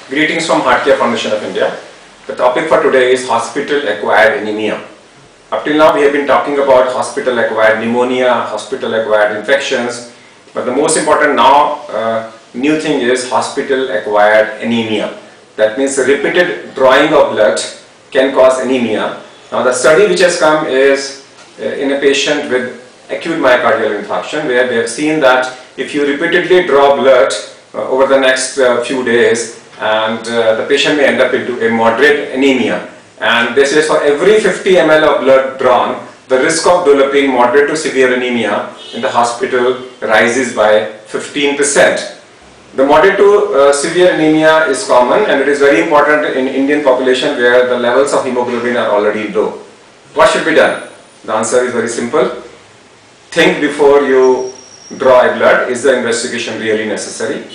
Greetings from Heartcare Foundation of India. The topic for today is hospital-acquired anemia. Up till now we have been talking about hospital-acquired pneumonia, hospital-acquired infections, but the most important now new thing is hospital-acquired anemia. That means repeated drawing of blood can cause anemia. Now the study which has come is in a patient with acute myocardial infarction, where they have seen that if you repeatedly draw blood over the next few days, and the patient may end up into a moderate anemia. And this is for every 50 ml of blood drawn, the risk of developing moderate to severe anemia in the hospital rises by 15%. The moderate to severe anemia is common, and it is very important in Indian population where the levels of hemoglobin are already low. What should be done? The answer is very simple. Think before you draw a blood. Is the investigation really necessary?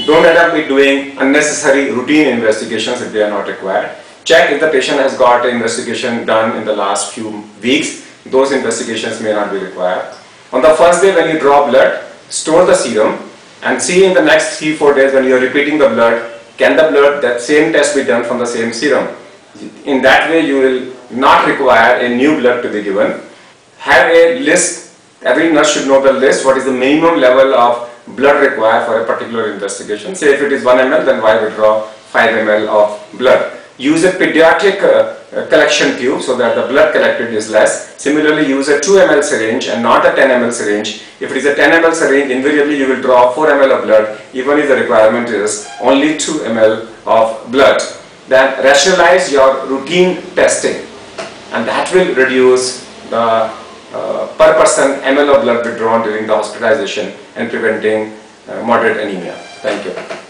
Don't end up with doing unnecessary routine investigations if they are not required. Check if the patient has got an investigation done in the last few weeks. Those investigations may not be required. On the first day when you draw blood, store the serum and see in the next 3-4 days when you are repeating the blood, can the blood, that same test be done from the same serum? In that way you will not require a new blood to be given. Have a list. Every nurse should know the list. What is the minimum level of blood required for a particular investigation? Say if it is 1 ml, then why withdraw 5 ml of blood? Use a pediatric collection tube so that the blood collected is less. Similarly, use a 2 ml syringe and not a 10 ml syringe. If it is a 10 ml syringe, invariably you will draw 4 ml of blood, even if the requirement is only 2 ml of blood. Then rationalize your routine testing, and that will reduce the per person ml of blood withdrawn during the hospitalization and preventing moderate anemia. Thank you.